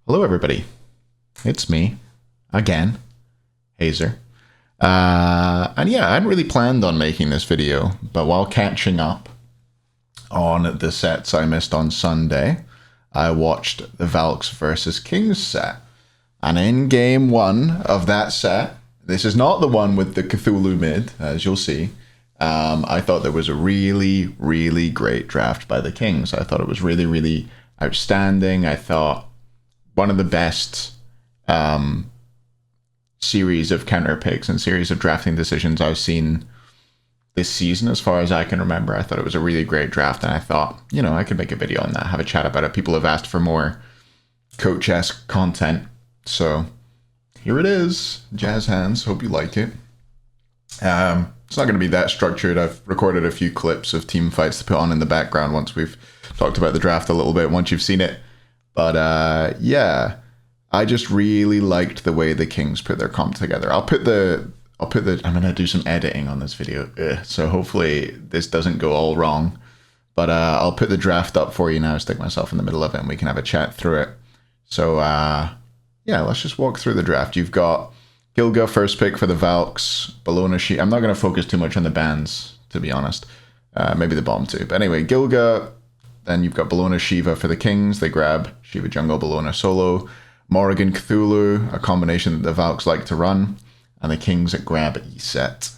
Hello, everybody. It's me again, Hazer. And yeah, I hadn't really planned on making this video, but while catching up on the sets I missed on Sunday, I watched the Valks versus Kings set. And in game one of that set, this is not the one with the Cthulhu mid, as you'll see. I thought there was a really, really great draft by the Kings. I thought it was really, really outstanding. I thought one of the best series of counter picks and series of drafting decisions I've seen this season, as far as I can remember. I thought it was a really great draft, and I thought, I could make a video on that, have a chat about it. People have asked for more coach-esque content, so here it is. Jazz hands. Hope you like it. It's not going to be that structured. I've recorded a few clips of team fights to put on in the background once we've talked about the draft a little bit, once you've seen it. But yeah, I just really liked the way the Kings put their comp together. I'm going to do some editing on this video, so hopefully this doesn't go all wrong. But I'll put the draft up for you now, stick myself in the middle of it, and we can have a chat through it. So yeah, let's just walk through the draft. You've got Gilga first pick for the Valks, Bologna Shiva. I'm not going to focus too much on the bands, to be honest. Maybe the bottom two. But anyway, Gilga. Then you've got Bologna Shiva for the Kings. They grab Shiva jungle, Bologna solo. Morrigan Cthulhu, a combination that the Valks like to run. And the Kings grab Eset.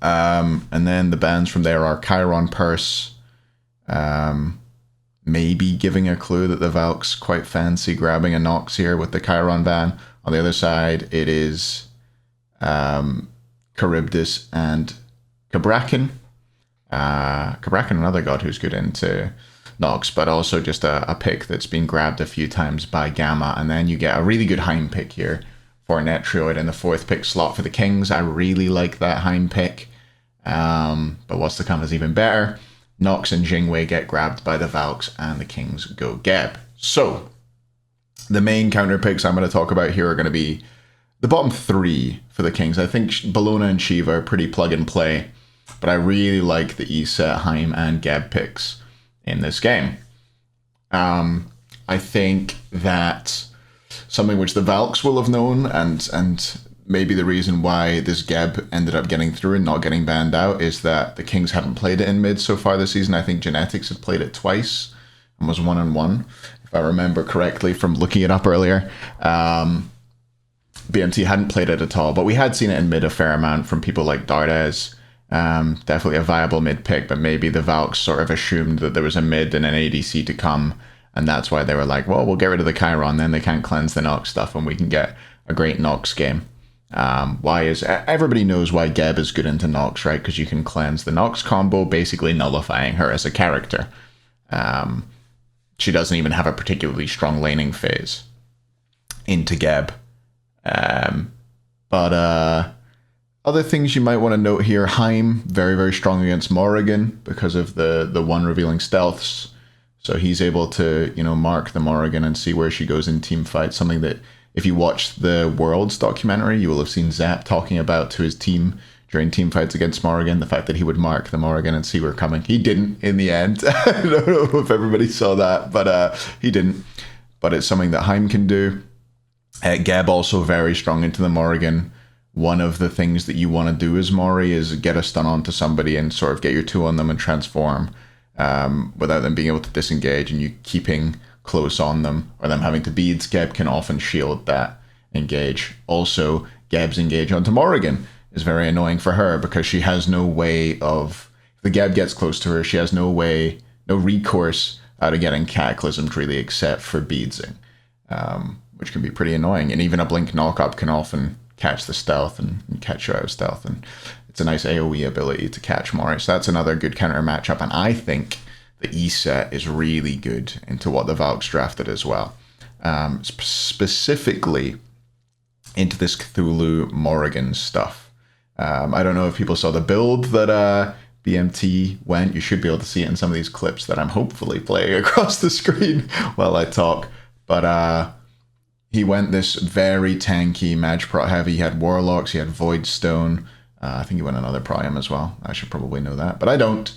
And then the bands from there are Chiron Purse. Maybe giving a clue that the Valks quite fancy grabbing a Nox here with the Chiron ban. On the other side, it is Charybdis and Cabrakan. Cabrakan, another god who's good into Nox, but also just a pick that's been grabbed a few times by Gamma. And then you get a really good Heim pick here for Netrioid in the fourth pick slot for the Kings. I really like that Heim pick, but what's to come is even better. Nox and Jingwei get grabbed by the Valks, and the Kings go Geb. So the main counter picks I'm going to talk about here are going to be the bottom three for the Kings. I think Bologna and Shiva are pretty plug and play, but I really like the Eset, Heim, and Geb picks in this game. I think that something which the Valks will have known, and maybe the reason why this Geb ended up getting through and not getting banned out, is that the Kings hadn't played it in mid so far this season. I think Genetics had played it twice and was 1-1, if I remember correctly from looking it up earlier. BMT hadn't played it at all, but we had seen it in mid a fair amount from people like Dardes. Definitely a viable mid pick, but maybe the Valks sort of assumed that there was a mid and an ADC to come, and that's why they were like, well, we'll get rid of the Chiron, then they can't cleanse the Nox stuff, and we can get a great Nox game. Everybody knows why Geb is good into Nox, right? Because you can cleanse the Nox combo, basically nullifying her as a character. She doesn't even have a particularly strong laning phase into Geb. But other things you might want to note here: Heim, very, very strong against Morrigan because of the one revealing stealths. So he's able to, mark the Morrigan and see where she goes in team fights. Something that, if you watch the Worlds documentary, you will have seen Zap talking about to his team during team fights against Morrigan, the fact that he would mark the Morrigan and see where coming. He didn't in the end. I don't know if everybody saw that, but he didn't. But it's something that Heim can do. Geb also very strong into the Morrigan. One of the things that you want to do as Mori is get a stun onto somebody and sort of get your two on them and transform without them being able to disengage, and you keeping close on them or them having to beads. Geb can often shield that engage. Also, Geb's engage onto Morrigan is very annoying for her because she has no way of, if the Geb gets close to her, she has no recourse out of getting cataclysmed really, except for beadsing, which can be pretty annoying. And even a blink knockup can often catch the stealth and catch her out of stealth, and it's a nice AoE ability to catch Mori. So that's another good counter matchup, and I think the Eset is really good into what the Valks drafted as well. Specifically into this Cthulhu Morrigan stuff. I don't know if people saw the build that BMT went. You should be able to see it in some of these clips that I'm hopefully playing across the screen while I talk. But he went this very tanky Magprot heavy. He had Warlocks, he had Voidstone. I think he went another Priam as well. I should probably know that, but I don't.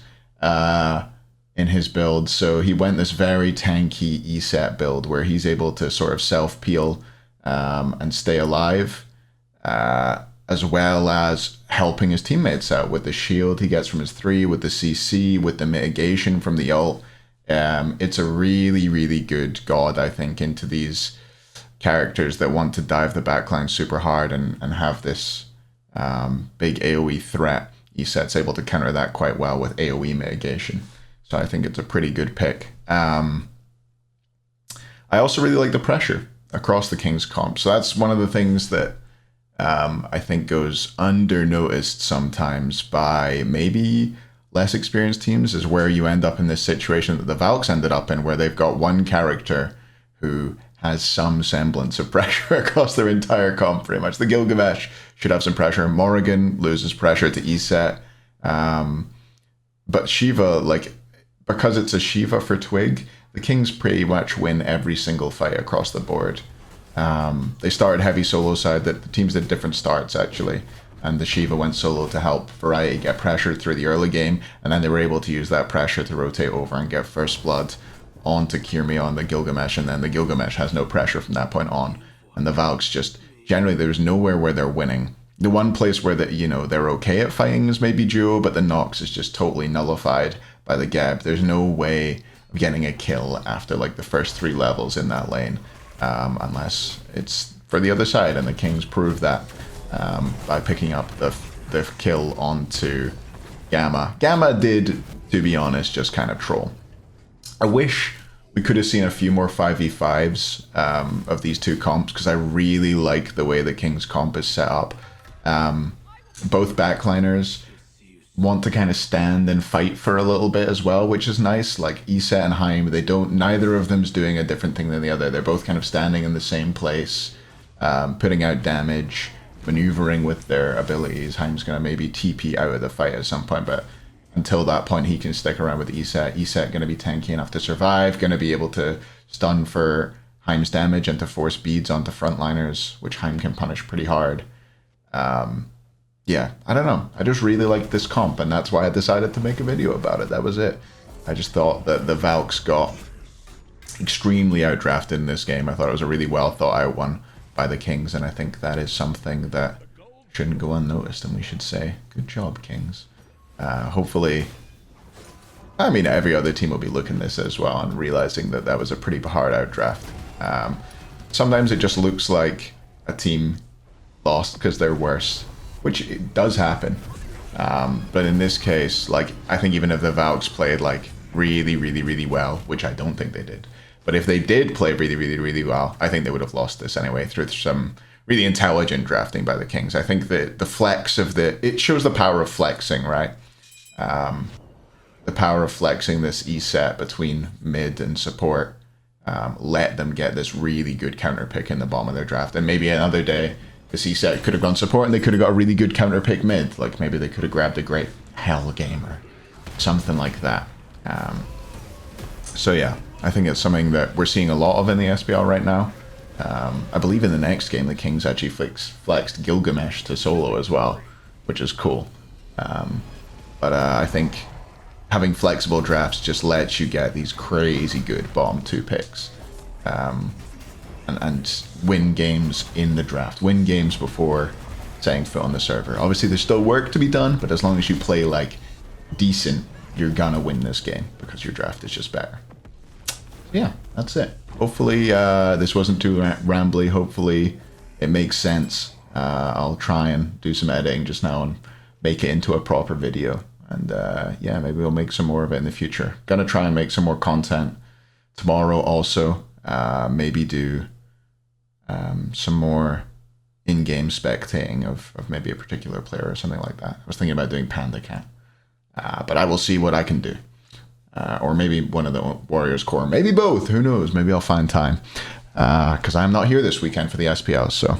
in his build. So he went this very tanky Eset build where he's able to sort of self-peel and stay alive, as well as helping his teammates out with the shield he gets from his 3, with the CC, with the mitigation from the ult. It's a really, really good god, I think, into these characters that want to dive the backline super hard and have this big AoE threat. Eset's able to counter that quite well with AoE mitigation. So I think it's a pretty good pick. I also really like the pressure across the King's comp. So that's one of the things that I think goes under noticed sometimes by maybe less experienced teams, is where you end up in this situation that the Valks ended up in, where they've got one character who has some semblance of pressure across their entire comp, pretty much. The Gilgamesh should have some pressure. Morrigan loses pressure to Eset. But Shiva, like, because it's a Shiva for Twig, the Kings pretty much win every single fight across the board. They started heavy solo side, that the teams did different starts actually, and the Shiva went solo to help Variety get pressured through the early game, and then they were able to use that pressure to rotate over and get first blood onto Kirmi on the Gilgamesh, and then the Gilgamesh has no pressure from that point on. And the Valks just, generally there's nowhere where they're winning. The one place where they're okay at fighting is maybe Duo, but the Nox is just totally nullified by the Geb. There's no way of getting a kill after like the first 3 levels in that lane, unless it's for the other side, and the Kings prove that by picking up the kill onto Gamma. Gamma did, to be honest, just kind of troll. I wish we could have seen a few more 5v5s of these two comps, because I really like the way the King's comp is set up. Both backliners want to kind of stand and fight for a little bit as well, which is nice. Like Eset and Heim, neither of them's doing a different thing than the other. They're both kind of standing in the same place, putting out damage, maneuvering with their abilities. Heim's going to maybe TP out of the fight at some point, but until that point he can stick around with Eset. Eset going to be tanky enough to survive, going to be able to stun for Heim's damage and to force beads onto frontliners, which Heim can punish pretty hard. Yeah, I don't know. I just really like this comp, and that's why I decided to make a video about it. That was it. I just thought that the Valks got extremely outdrafted in this game. I thought it was a really well thought out one by the Kings, and I think that is something that shouldn't go unnoticed, and we should say, good job, Kings. Hopefully, I mean, every other team will be looking at this as well and realizing that that was a pretty hard outdraft. Sometimes it just looks like a team lost because they're worse, which it does happen. But in this case, like, I think even if the Valks played like really, really, really well, which I don't think they did, but if they did play really, really, really well, I think they would have lost this anyway through some really intelligent drafting by the Kings. I think that the flex of it shows the power of flexing, right? The power of flexing this Eset between mid and support, let them get this really good counter pick in the bottom of their draft. And maybe another day, this Eset could have gone support and they could have got a really good counter pick mid. Like maybe they could have grabbed a great Hell game or something like that. So yeah, I think it's something that we're seeing a lot of in the SPL right now. I believe in the next game, the Kings actually flexed Gilgamesh to solo as well, which is cool. But I think having flexible drafts just lets you get these crazy good bottom 2 picks. And win games in the draft. Win games before setting foot on the server. Obviously, there's still work to be done, but as long as you play, like, decent, you're gonna win this game because your draft is just better. Yeah, that's it. Hopefully, this wasn't too rambly. Hopefully, it makes sense. I'll try and do some editing just now and make it into a proper video. And yeah, maybe we'll make some more of it in the future. Gonna try and make some more content tomorrow also. Maybe do some more in-game spectating of maybe a particular player or something like that. I was thinking about doing Panda Cat. But I will see what I can do. Or maybe one of the Warriors Core. Maybe both. Who knows? Maybe I'll find time. Because I'm not here this weekend for the SPL. So,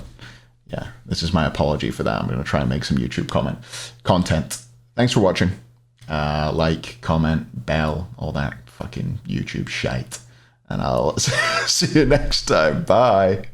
yeah, this is my apology for that. I'm going to try and make some YouTube content. Thanks for watching. Like, comment, bell, all that fucking YouTube shite. And I'll see you next time. Bye.